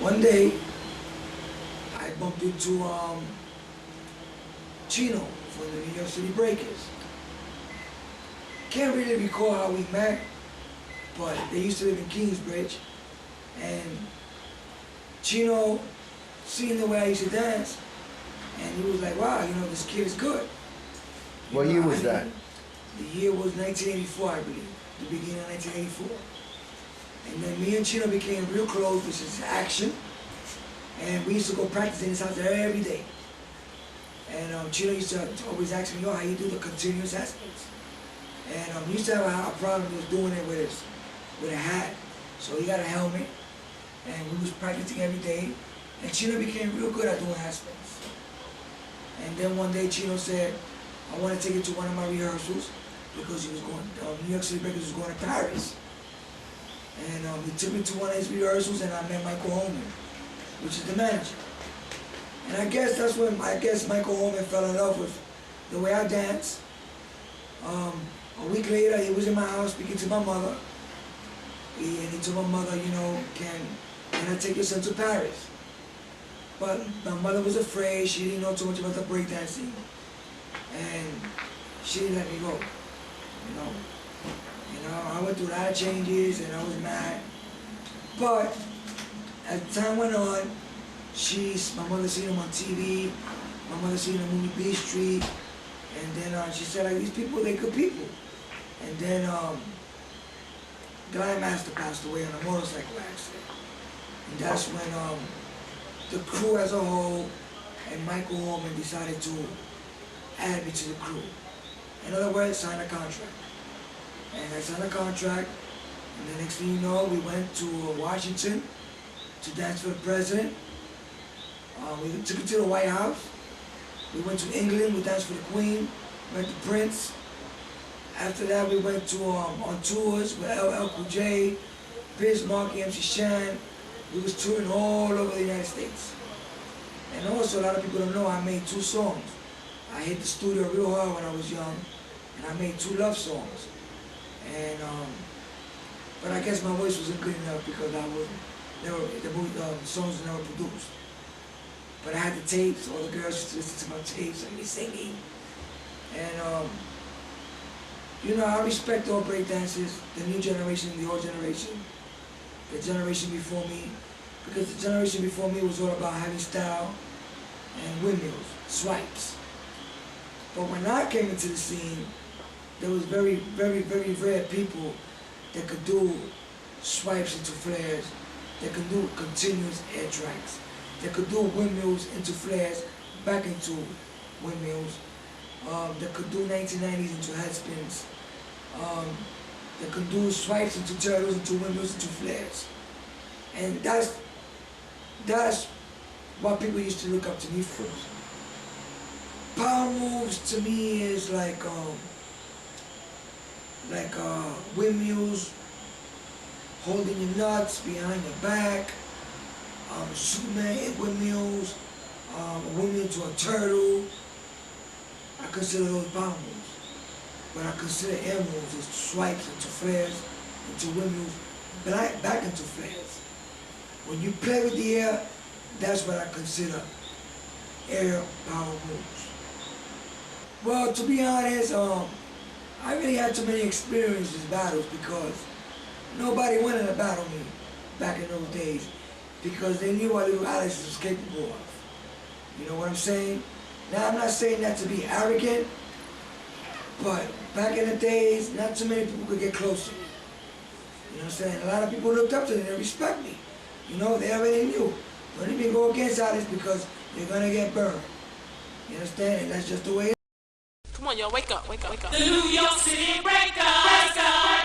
one day, I bumped into Chino from the New York City Breakers. Can't really recall how we met, but they used to live in Kingsbridge, and Chino seen the way I used to dance, and he was like, wow, you know, this kid is good. What year was that? The year was 1984, I believe, the beginning of 1984. And then me and Chino became real close, which is action, and we used to go practice in his house every day. And Chino used to always ask me, yo, how you do the continuous aspects? And he used to have a problem with doing it with a hat. So he got a helmet, and we was practicing every day. And Chino became real good at doing aspects. And then one day Chino said, I want to take it to one of my rehearsals because he was going, New York City Breakers was going to Paris. And he took me to one of his rehearsals, and I met Michael Holman, which is the manager. And I guess that's when Michael Holman fell in love with the way I dance. A week later, he was in my house speaking to my mother. And he told my mother, you know, can I take your son to Paris? But my mother was afraid. She didn't know too much about the breakdancing. And she didn't let me go, you know. I went through a lot of changes, and I was mad. But as time went on, my mother seen him on TV, my mother seen him in B Street, and then she said, like, these people, they're good people. And then Guy Master passed away on a motorcycle accident. And that's when the crew as a whole and Michael Holman decided to add me to the crew. In other words, sign a contract. And I signed a contract, and the next thing you know, we went to Washington to dance for the president. We took it to the White House. We went to England, we danced for the Queen, went to Prince. After that, we went to on tours with LL Cool J, Biz Markie, MC Shan. We was touring all over the United States. And also, a lot of people don't know, I made 2 songs. I hit the studio real hard when I was young, and I made 2 love songs. And but I guess my voice wasn't good enough because the songs were never produced. But I had the tapes, all the girls used to listen to my tapes and me singing. And you know, I respect all breakdancers, the new generation, the old generation, the generation before me, because the generation before me was all about having style and windmills, swipes. But when I came into the scene, there was very, very, very rare people that could do swipes into flares, that could do continuous air tracks, that could do windmills into flares, back into windmills, that could do 1990s into headspins, that could do swipes into turtles, into windmills, into flares. And that's what people used to look up to me for. Power moves to me is like windmills, holding your nuts behind your back, Superman windmills, a windmill to a turtle. I consider those power moves. But I consider air moves as swipes into flares, into windmills, back into flares. When you play with the air, that's what I consider air power moves. Well, to be honest, I really had too many experiences in battles because nobody wanted to battle me back in those days because they knew what Lil Alex was capable of. You know what I'm saying? Now, I'm not saying that to be arrogant, but back in the days, not too many people could get close to me. You know what I'm saying? A lot of people looked up to me and respect me. You know, they already knew. Don't even go against Alex because you're going to get burned. You understand? And that's just the way it is. Come on, y'all, wake up, wake up, wake up. The New York City Breakers!